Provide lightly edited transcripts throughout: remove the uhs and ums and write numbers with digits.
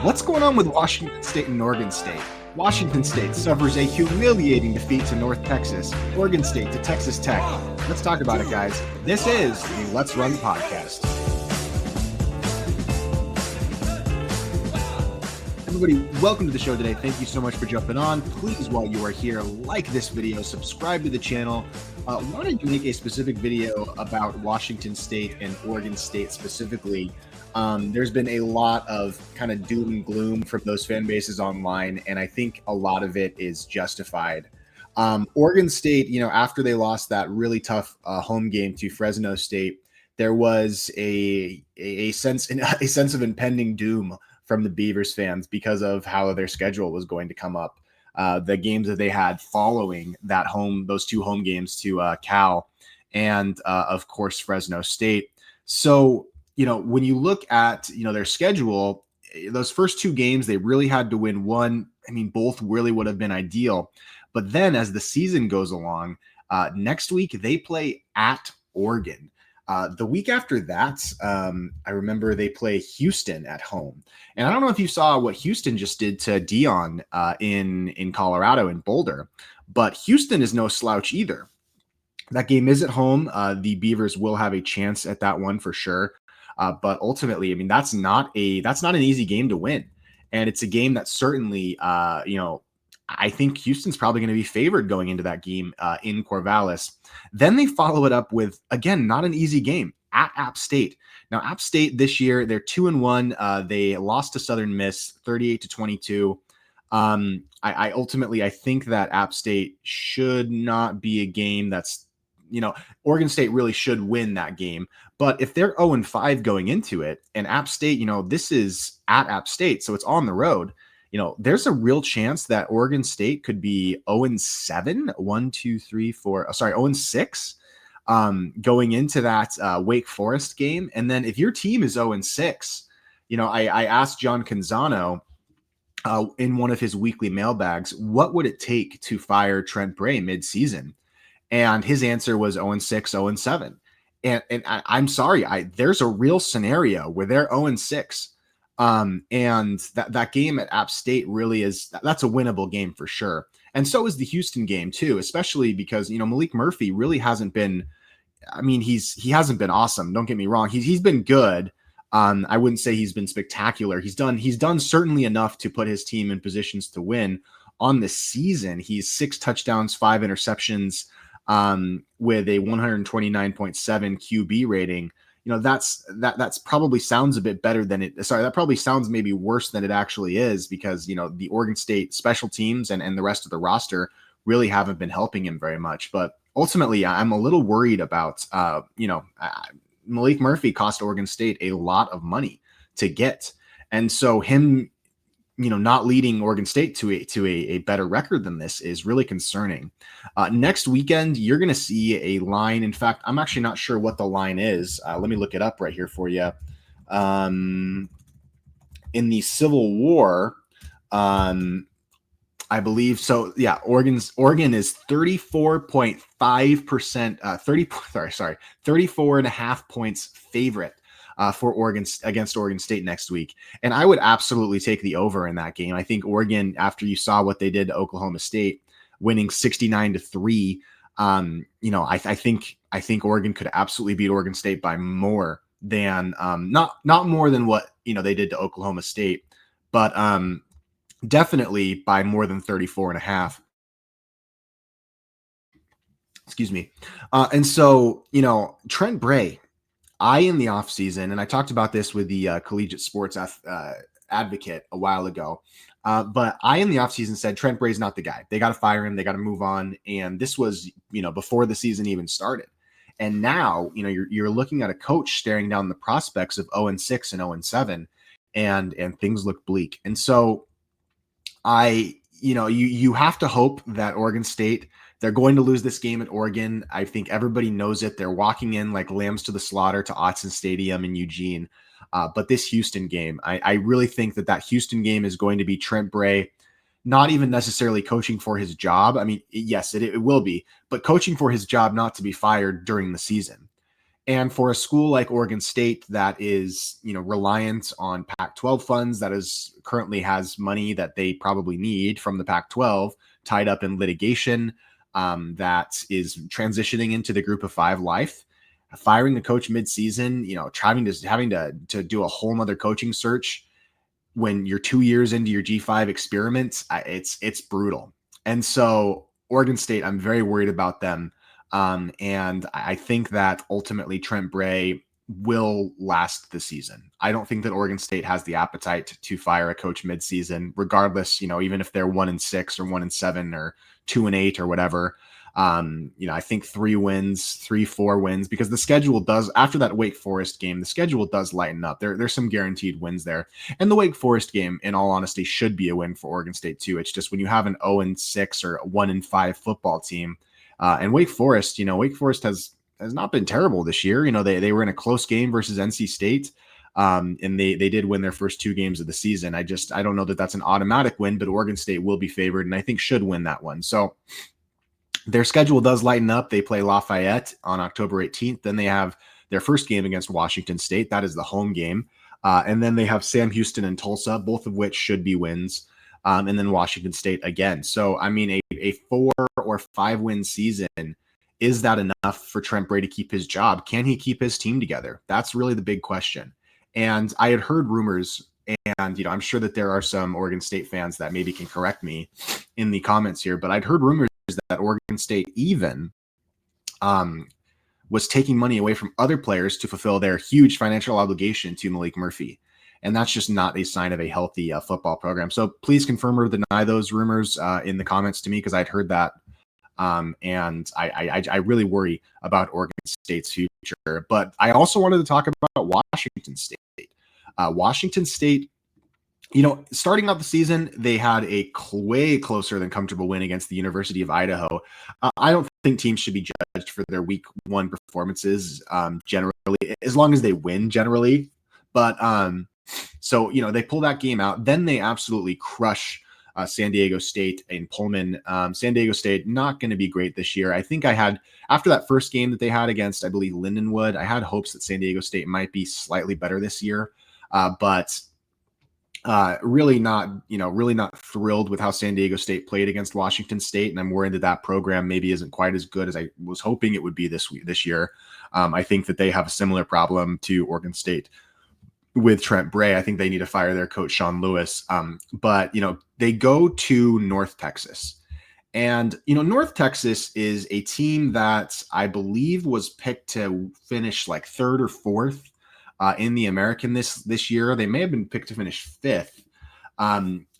What's going on with Washington State and Oregon State? Washington State suffers a humiliating defeat to North Texas. Oregon State to Texas Tech. Let's talk about it, guys. This is the Let's Run podcast. Everybody, welcome to the show today. Thank you so much for jumping on. Please, while you are here, like this video, subscribe to the channel. Wanted to make a specific video about Washington State and Oregon State specifically. There's been a lot of kind of doom and gloom from those fan bases online, and I think a lot of it is justified. Oregon State, after they lost that really tough home game to Fresno State, there was a sense of impending doom from the Beavers fans because of how their schedule was going to come up. The games that they had following those two home games to Cal and of course Fresno State. So, when you look at, their schedule, those first two games, they really had to win one. I mean, both really would have been ideal. But then as the season goes along, next week they play at Oregon. The week after that, I remember they play Houston at home. And I don't know if you saw what Houston just did to Dion in Colorado, in Boulder, but Houston is no slouch either. That game is at home. The Beavers will have a chance at that one for sure. But ultimately, I mean, that's not an easy game to win. And it's a game that certainly, I think Houston's probably going to be favored going into that game in Corvallis. Then they follow it up with, again, not an easy game at App State. Now, App State this year, they're 2-1. They lost to Southern Miss 38-22. I ultimately think that App State should not be a game that's, Oregon State really should win that game. But if they're 0-5 going into it, and App State, this is at App State, so it's on the road, there's a real chance that Oregon State could be 0-7, 0-6 going into that Wake Forest game. And then if your team is 0-6, I asked John Canzano in one of his weekly mailbags, what would it take to fire Trent Bray midseason? And his answer was 0-6, 0-7. And I'm sorry, there's a real scenario where they're 0-6. And that game at App State really that's a winnable game for sure. And so is the Houston game too, especially because, Malik Murphy really hasn't been, he hasn't been awesome. Don't get me wrong. He's been good. I wouldn't say he's been spectacular. He's done certainly enough to put his team in positions to win on the season. He's 6 touchdowns, 5 interceptions, with a 129.7 QB rating. That's probably sounds a bit better than it. Sorry, that probably sounds maybe worse than it actually is because, the Oregon State special teams and the rest of the roster really haven't been helping him very much. But ultimately, I'm a little worried about, Malik Murphy cost Oregon State a lot of money to get. And so him, not leading Oregon State to a better record than this is really concerning. Next weekend, you're going to see a line. In fact, I'm actually not sure what the line is. Let me look it up right here for you. In the Civil War, I believe so. Yeah, Oregon is 34.5%, 34.5 points favorite for Oregon against Oregon State next week. And I would absolutely take the over in that game. I think Oregon, after you saw what they did to Oklahoma State, winning 69-3, I think Oregon could absolutely beat Oregon State by more than not more than what they did to Oklahoma State, but definitely by more than 34.5. Excuse me. And so, Trent Bray, in the offseason, and I talked about this with the Collegiate Sports Advocate a while ago, but in the offseason said Trent Bray's not the guy. They got to fire him. They got to move on. And this was, before the season even started. And now, you're looking at a coach staring down the prospects of 0-6 and 0-7, and things look bleak. And so you have to hope that Oregon State, they're going to lose this game at Oregon. I think everybody knows it. They're walking in like lambs to the slaughter to Autzen Stadium in Eugene. But this Houston game, I really think that Houston game is going to be Trent Bray, not even necessarily coaching for his job. I mean, yes, it will be, but coaching for his job not to be fired during the season. And for a school like Oregon State that is, reliant on Pac-12 funds, that is currently has money that they probably need from the Pac-12 tied up in litigation, that is transitioning into the Group of Five life, firing the coach midseason, having to do a whole nother coaching search when you're 2 years into your G5 experiments, it's brutal. And so Oregon State, I'm very worried about them. And I think that ultimately Trent Bray will last the season. I don't think that Oregon State has the appetite to fire a coach midseason, regardless, even if they're 1-6 or 1-7 or 2-8 or whatever. I think 3-4 wins, because the schedule does, after that Wake Forest game, the schedule does lighten up. There's some guaranteed wins there. And the Wake Forest game, in all honesty, should be a win for Oregon State too. It's just when you have an 0-6 or 1-5 football team, and Wake Forest has not been terrible this year. They were in a close game versus NC State. And they did win their first 2 games of the season. I don't know that that's an automatic win, but Oregon State will be favored and I think should win that one. So their schedule does lighten up. They play Lafayette on October 18th. Then they have their first game against Washington State. That is the home game. And then they have Sam Houston and Tulsa, both of which should be wins. And then Washington State again. So, I mean, a 4 or 5 win season, is that enough for Trent Bray to keep his job? Can he keep his team together? That's really the big question. And I had heard rumors, and, I'm sure that there are some Oregon State fans that maybe can correct me in the comments here, but I'd heard rumors that Oregon State even was taking money away from other players to fulfill their huge financial obligation to Malik Murphy. And that's just not a sign of a healthy football program. So please confirm or deny those rumors in the comments to me, because I'd heard that. And I really worry about Oregon State's future. But I also wanted to talk about Washington State. Washington State, starting out the season, they had a way closer than comfortable win against the University of Idaho. I don't think teams should be judged for their week 1 performances generally, as long as they win generally. But so, they pull that game out. Then they absolutely crush San Diego State in Pullman. San Diego State, not going to be great this year. I think after that first game that they had against, I believe, Lindenwood, I had hopes that San Diego State might be slightly better this year. But really not thrilled with how San Diego State played against Washington State. And I'm worried that program maybe isn't quite as good as I was hoping it would be this year. I think that they have a similar problem to Oregon State with Trent Bray. I think they need to fire their coach, Sean Lewis. But they go to North Texas. And, North Texas is a team that I believe was picked to finish like 3rd or 4th in the American this year. They may have been picked to finish 5th.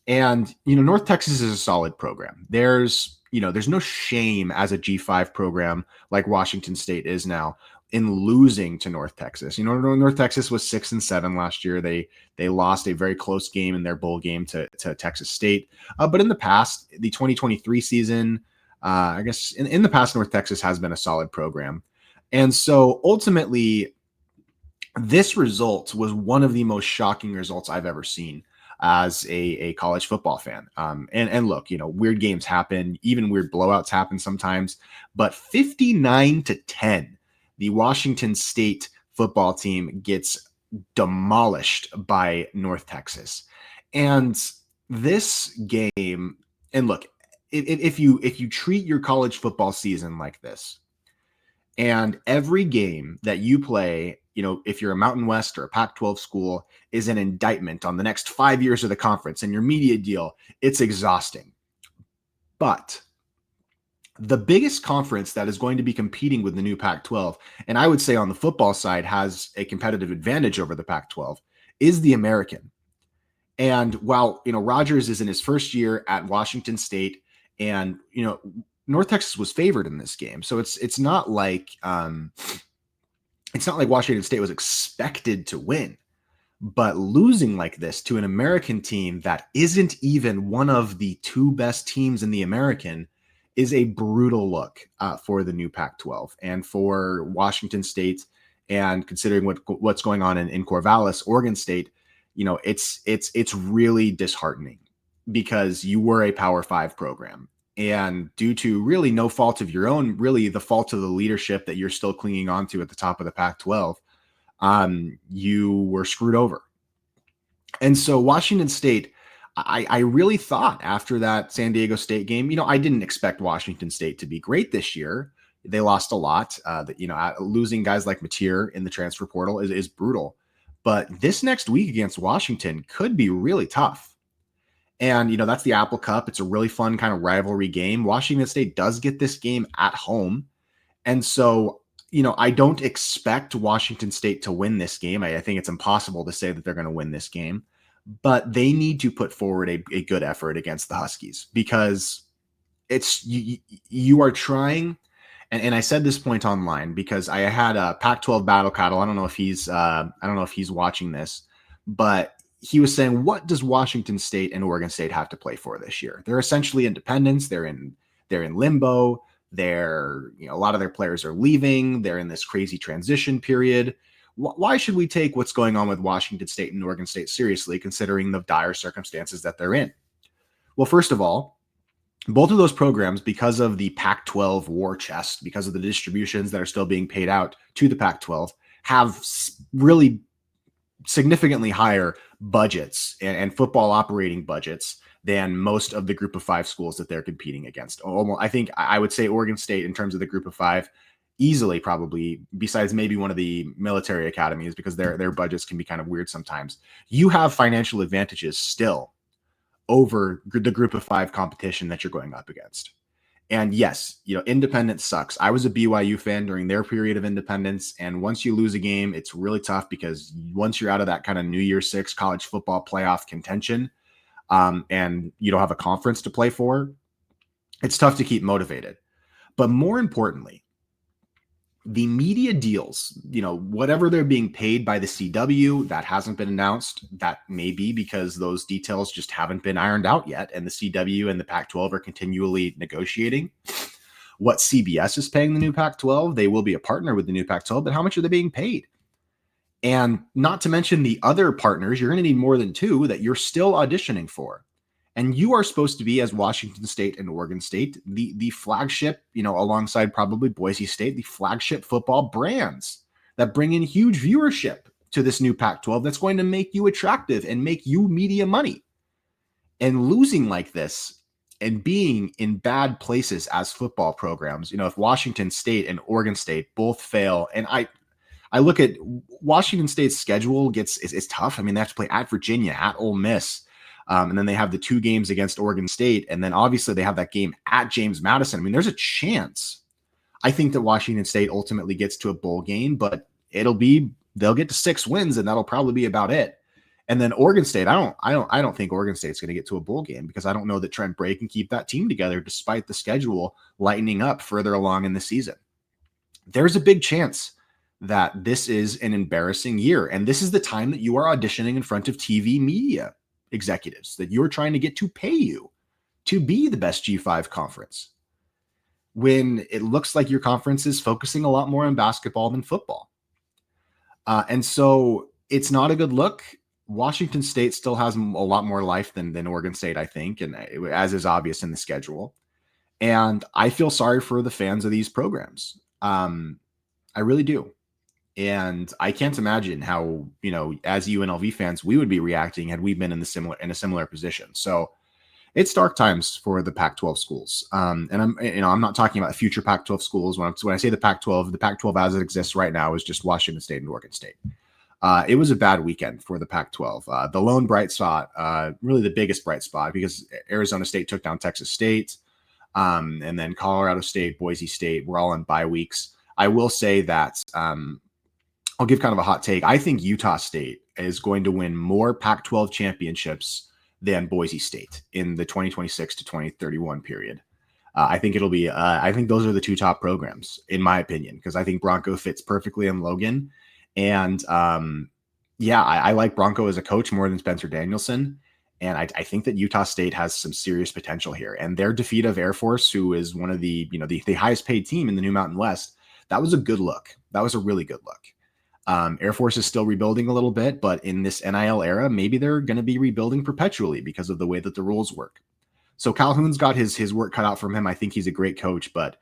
And, North Texas is a solid program. There's no shame as a G5 program like Washington State is now in losing to North Texas. North Texas was 6-7 last year. They lost a very close game in their bowl game to Texas State. But in the past, the 2023 season, I guess in the past, North Texas has been a solid program. And so ultimately, this result was one of the most shocking results I've ever seen as a college football fan. And look, weird games happen, even weird blowouts happen sometimes, but 59-10, the Washington State football team gets demolished by North Texas. And this game, and look, if you treat your college football season like this, and every game that you play, if you're a Mountain West or a Pac-12 school, is an indictment on the next 5 years of the conference and your media deal, it's exhausting. But the biggest conference that is going to be competing with the new Pac-12, and I would say on the football side has a competitive advantage over the Pac-12, is the American. And while, Rogers is in his first year at Washington State, and, North Texas was favored in this game. So it's not like Washington State was expected to win. But losing like this to an American team that isn't even one of the 2 best teams in the American is a brutal look for the new Pac-12 and for Washington State. And considering what's going on in Corvallis, Oregon State, it's really disheartening, because you were a Power 5 program And due to really no fault of your own, really the fault of the leadership that you're still clinging on to at the top of the Pac-12, you were screwed over. And so Washington State, I really thought after that San Diego State game, I didn't expect Washington State to be great this year. They lost a lot. Losing guys like Mateer in the transfer portal is brutal. But this next week against Washington could be really tough. And, that's the Apple Cup. It's a really fun kind of rivalry game. Washington State does get this game at home. And so, I don't expect Washington State to win this game. I think it's impossible to say that they're going to win this game, but they need to put forward a good effort against the Huskies, because it's you are trying. And I said this point online because I had a Pac-12 Battle Cattle. I don't know if he's watching this, but he was saying, what does Washington State and Oregon State have to play for this year? They're essentially independents. They're in limbo. A lot of their players are leaving. They're in this crazy transition period. Why should we take what's going on with Washington State and Oregon State seriously, considering the dire circumstances that they're in? Well, first of all, both of those programs, because of the Pac-12 war chest, because of the distributions that are still being paid out to the Pac-12, have really significantly higher budgets and football operating budgets than most of the group of five schools that they're competing against. I think I would say Oregon State, in terms of the group of five, easily probably, besides maybe one of the military academies, because their budgets can be kind of weird sometimes. You have financial advantages still over the group of five competition that you're going up against. And yes, independence sucks. I was a BYU fan during their period of independence. And once you lose a game, it's really tough, because once you're out of that kind of New Year's Six college football playoff contention, and you don't have a conference to play for, it's tough to keep motivated. But more importantly, the media deals, whatever they're being paid by the CW, that hasn't been announced. That may be because those details just haven't been ironed out yet, and the CW and the Pac-12 are continually negotiating. What CBS is paying the new Pac-12, they will be a partner with the new Pac-12, but how much are they being paid? And not to mention the other partners, you're going to need more than two that you're still auditioning for. And you are supposed to be, as Washington State and Oregon State, the flagship, alongside probably Boise State, the flagship football brands that bring in huge viewership to this new Pac-12 that's going to make you attractive and make you media money. And losing like this and being in bad places as football programs, if Washington State and Oregon State both fail, and I look at Washington State's schedule is tough. I mean, they have to play at Virginia, at Ole Miss. And then they have the two games against Oregon State. And then obviously they have that game at James Madison. I mean, there's a chance. I think that Washington State ultimately gets to a bowl game, but they'll get to 6 wins, and that'll probably be about it. And then Oregon State, I don't think Oregon State's going to get to a bowl game, because I don't know that Trent Bray can keep that team together despite the schedule lightening up further along in the season. There's a big chance that this is an embarrassing year. And this is the time that you are auditioning in front of TV media executives that you're trying to get to pay you to be the best G5 conference, when it looks like your conference is focusing a lot more on basketball than football. And so it's not a good look. Washington State still has a lot more life than Oregon State, I think, and as is obvious in the schedule. And I feel sorry for the fans of these programs. I really do. And I can't imagine how, as UNLV fans, we would be reacting had we been in a similar position. So it's dark times for the Pac-12 schools. And I'm not talking about future Pac-12 schools. When I say the Pac-12 as it exists right now is just Washington State and Oregon State. It was a bad weekend for the Pac-12. The lone bright spot, really the biggest bright spot, because Arizona State took down Texas State, and then Colorado State, Boise State were all on bye weeks. I will say that I'll give kind of a hot take. I think Utah State is going to win more Pac-12 championships than Boise State in the 2026 to 2031 period. I think it'll be, I think those are the two top programs, in my opinion, because I think Bronco fits perfectly in Logan. And I like Bronco as a coach more than Spencer Danielson. And I think that Utah State has some serious potential here. And their defeat of Air Force, who is one of the highest paid team in the New Mountain West, that was a good look. That was a really good look. Air Force is still rebuilding a little bit, but in this NIL era, maybe they're going to be rebuilding perpetually because of the way that the rules work. So Calhoun's got his work cut out from him. I think he's a great coach, but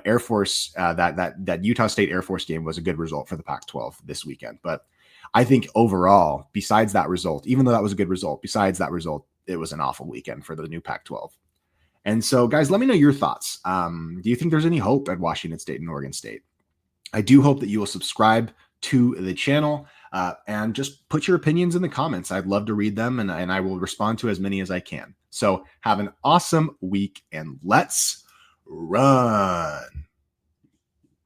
Air Force, that Utah State Air Force game was a good result for the Pac-12 this weekend. But I think overall, besides that result, even though that was a good result, besides that result, it was an awful weekend for the new Pac-12. And so, guys, let me know your thoughts. Do you think there's any hope at Washington State and Oregon State? I do hope that you will subscribe to the channel and just put your opinions in the comments. I'd love to read them, and I will respond to as many as I can. So have an awesome week, and let's run.